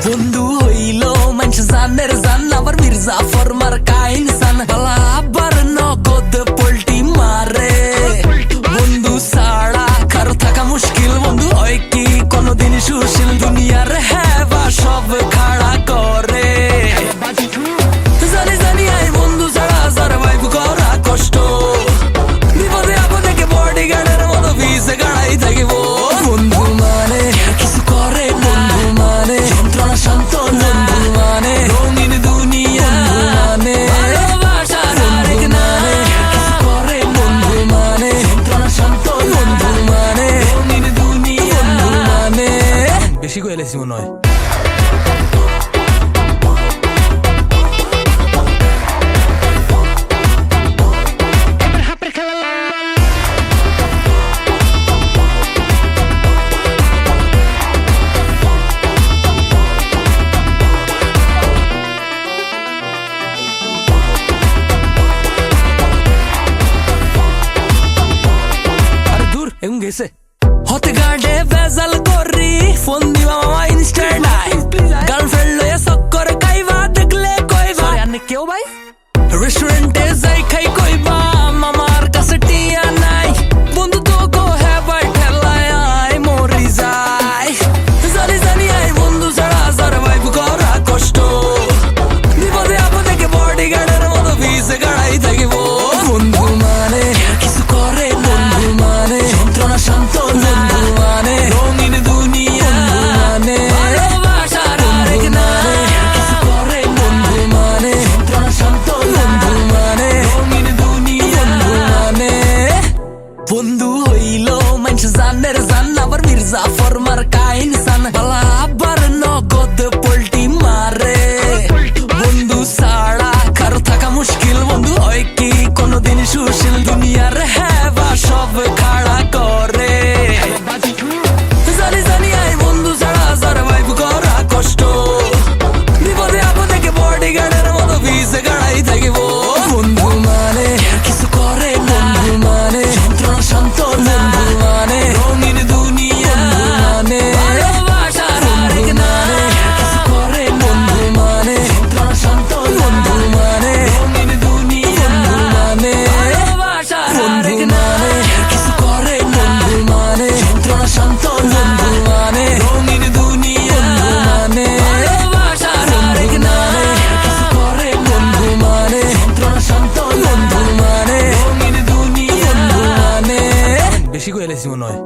বন্ধু হইল মানুষ জানের জান আবার মির্জাফর মার কাইন সান বালা আবার নগদ পোল্টি মারে বন্ধু সাড়া কারো থাকা মুশকিল বন্ধু হয় কি কোনদিন সুশীল দুনিয়ার হেবা সব খাড়া করে জানি জানি আই বন্ধু ছাড়া সারভাইভ করা কষ্ট বিপদে আপদে কে বডিগার্ডের মতো ভিসে গাড়াই থাকিব বন্ধু মানে কিছু করে বন্ধু মানে যন্ত্রণা শান্ত বন্ধু মানে রঙিন দুনিয়া মানে ভালোবাসার আরেক নামে কিছু করে বন্ধু মানে যন্ত্রণা শান্ত বন্ধু মানে রঙিন দুনিয়া মানে বেশি কইলেছি মনে হয় গেছে হতে গার্ডে বেজাল করি ফোন দিবা মামা ইনস্ট্যান্ট আই গার্লফ্রেন্ড লয়ে চক্কর খাইবা দেখলে কইবা আনে কেউ ভাই রেস্টুরেন্টে যাই খাই কইবা মামার কাছে টিয়া নাই বন্ধু তো গো হেবাই ঠেলায় আই মরি যাই জানি জানি আই বন্ধু ছাড়া সারভাইভ করা কষ্ট বিপদে আপদে কে বডিগার্ডের মতো ভিসে গাড়াই থাকিব বন্ধু মানে কিছু করে বন্ধু মানে শান্ত বন্ধু মানে রঙিন দুনিয়া মানে ভালোবাসার আরেক নামে কিছু করে বন্ধু মানে যন্ত্রণা শান্ত বন্ধু মানে রঙিন দুনিয়া মানে বন্ধু হইল মানুষ জানের জান আবার মির্জাফর মার কাইন সান বালা আবার নগদ পোল্টি মারে বন্ধু সাড়া কারো থাকা মুশকিল বন্ধু হয় কি কোনদিন সুশীল দুনিয়ার হেবা সব খাড়া করে জানি জানি আই বন্ধু ছাড়া সারভাইভ করা কষ্ট বিপদে আপদে কে বডিগার্ডের মতো ভিসে গাড়াই থাকিব বন্ধু মানে কিছু করে বন্ধু মানে যন্ত্রণা শান্ত বন্ধু মানে রঙিন দুনিয়া মানে ভালোবাসার আরেক নামে কিছু করে বন্ধু মানে যন্ত্রণা শান্ত বন্ধু মানে রঙিন দুনিয়া মানে ভালোবাসার আরেক নামে কিছু করে বন্ধু মানে যন্ত্রণা শান্ত বন্ধু মানে রঙিন দুনিয়া মানে ভালোবাসার আরেক নামে কিছু করে বন্ধু মানে যন্ত্রণা শান্ত বন্ধু মানে রঙিন দুনিয়া মানে বেশি কইলেছি মনে হয়